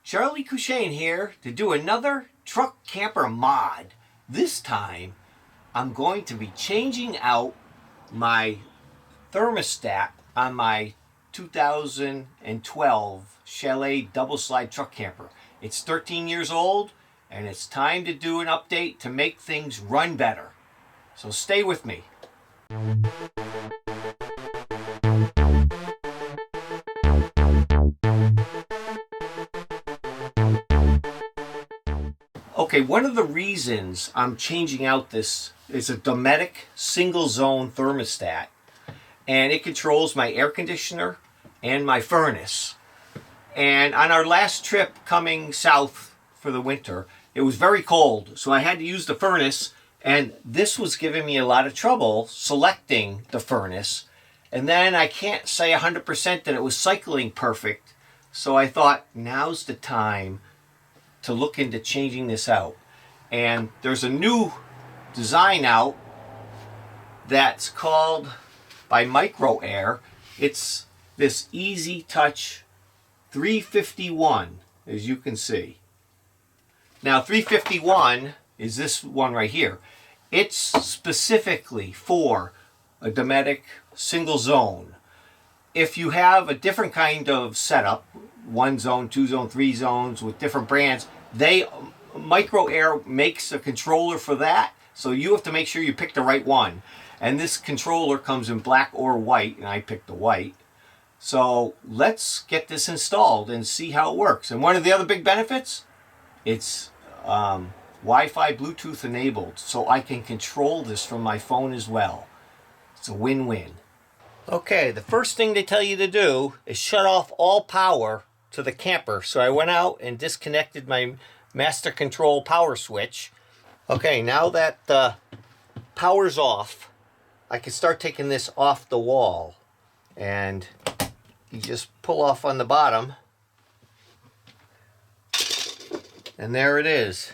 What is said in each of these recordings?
Charlie Cushane here to do another truck camper mod. This time I'm going to be changing out my thermostat on my 2012 Chalet double slide truck camper. It's 13 years old and it's time to do an update to make things run better. So stay with me. Okay, one of the reasons I'm changing out this is a Dometic single zone thermostat, and it controls my air conditioner and my furnace. And on our last trip coming south for the winter, it was very cold, so I had to use the furnace, and this was giving me a lot of trouble selecting the furnace. And then I can't say 100% that it was cycling perfect, so I thought now's the time to look into changing this out. And there's a new design out that's called by Micro Air. It's this EasyTouch 351, as you can see. Now 351 is this one right here. It's specifically for a Dometic single zone. If you have a different kind of setup, 1 zone, 2 zone, 3 zones with different brands, Micro Air makes a controller for that, so you have to make sure you pick the right one. And this controller comes in black or white, and I picked the white. So let's get this installed and see how it works. And one of the other big benefits, it's Wi-Fi Bluetooth enabled, so I can control this from my phone as well. It's a win-win. Okay, the first thing they tell you to do is shut off all power to the camper. So I went out and disconnected my master control power switch. Okay, now that the power's off, I can start taking this off the wall. And you just pull off on the bottom. And there it is.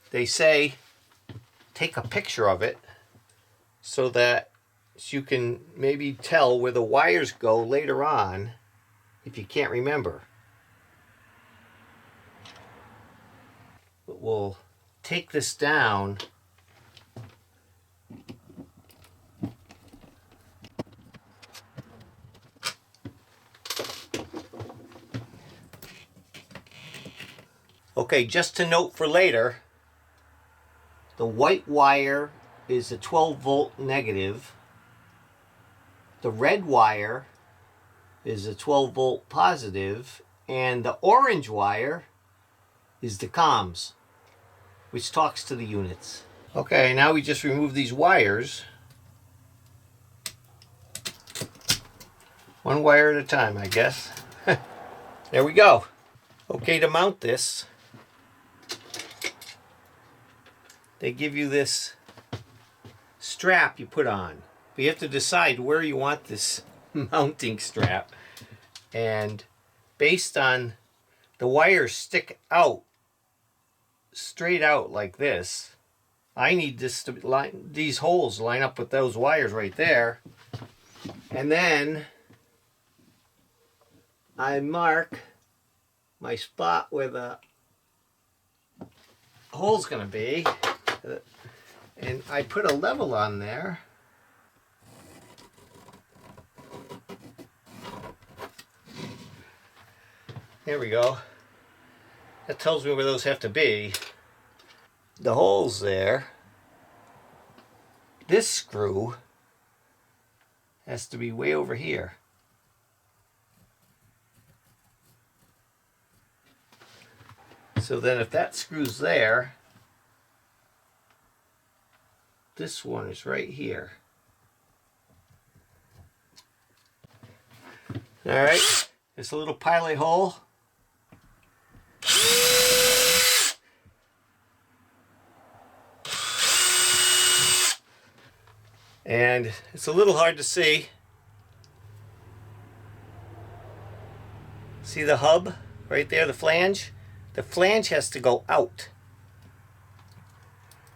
They say take a picture of it so that you can maybe tell where the wires go later on if you can't remember. But we'll take this down. Okay, just to note for later, the white wire is a 12-volt negative. The red wire is a 12-volt positive, and the orange wire is the comms, which talks to the units. Okay, now we just remove these wires. One wire at a time, I guess. There we go. Okay, to mount this, they give you this strap you put on. But you have to decide where you want this mounting strap. And based on the wires stick out, straight out like this, I need this to line, these holes line up with those wires right there. And then I mark my spot where the hole's going to be. And I put a level on there. There we go. That tells me where those have to be. The holes there. This screw has to be way over here. So then if that screw's there, this one is right here. Alright, it's a little pilot hole. And it's a little hard to see. See the hub right there, the flange? The flange has to go out,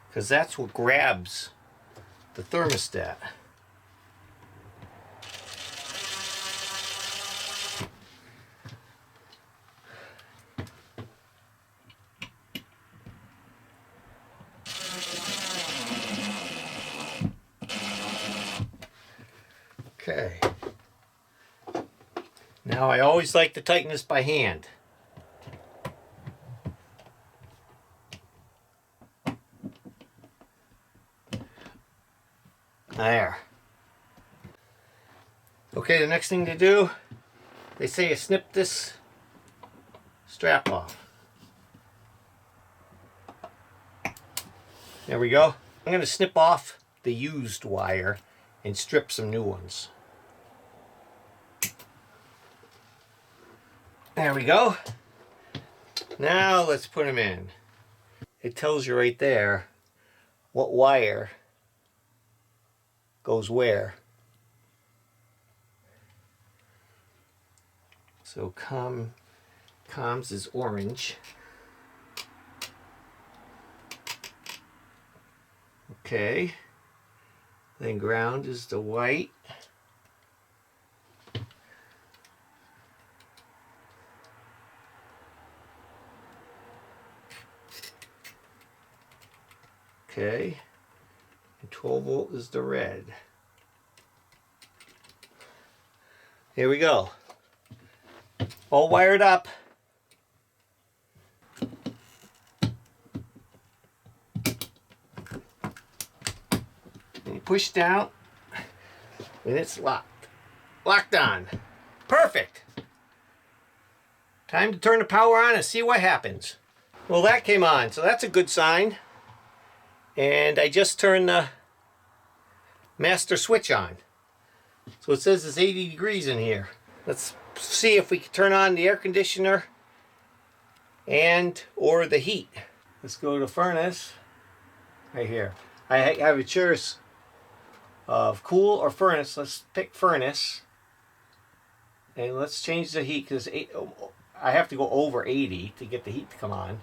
because that's what grabs the thermostat. Now I always like to tighten this by hand. There. Okay, the next thing to do, they say you snip this strap off. There we go. I'm going to snip off the used wire and strip some new ones. There we go. Now let's put them in. It tells you right there what wire goes where. So comms is orange. Okay. Then ground is the white. Okay. And 12 volt is the red. Here we go. All wired up. And you push down and it's locked. Locked on. Perfect. Time to turn the power on and see what happens. Well, that came on, so that's a good sign. And I just turned the master switch on. So it says it's 80 degrees in here. Let's see if we can turn on the air conditioner and or the heat. Let's go to furnace right here. I have a choice of cool or furnace. Let's pick furnace. And let's change the heat because I have to go over 80 to get the heat to come on.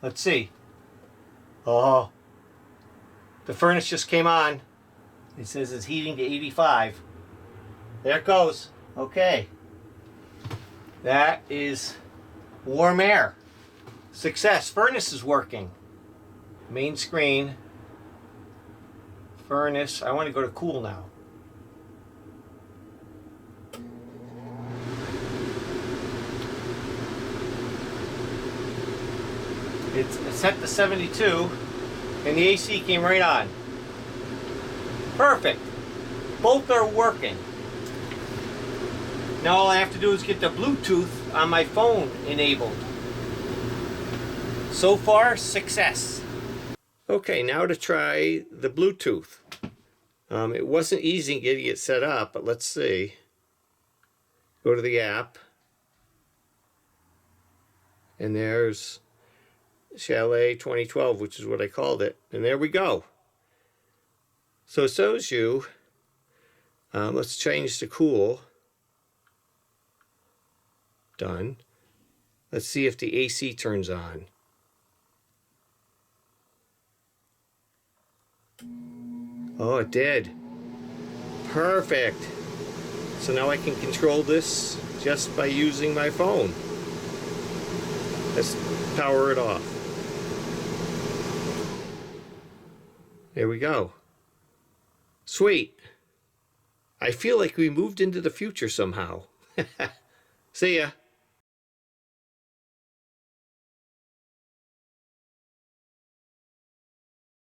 Let's see. Oh, the furnace just came on. It says it's heating to 85. There it goes. Okay. That is warm air. Success. Furnace is working. Main screen. Furnace. I want to go to cool now. It's set to 72 and the AC came right on. Perfect. Both are working. Now all I have to do is get the Bluetooth on my phone enabled. So far, success. Okay, now to try the Bluetooth. It wasn't easy getting it set up, but let's see. Go to the app. And there's Chalet 2012, which is what I called it. And there we go. So it shows you, let's change to cool. Done. Let's see if the AC turns on. Oh, it did. Perfect. So now I can control this just by using my phone. Let's power it off. There we go. Sweet. I feel like we moved into the future somehow. See ya.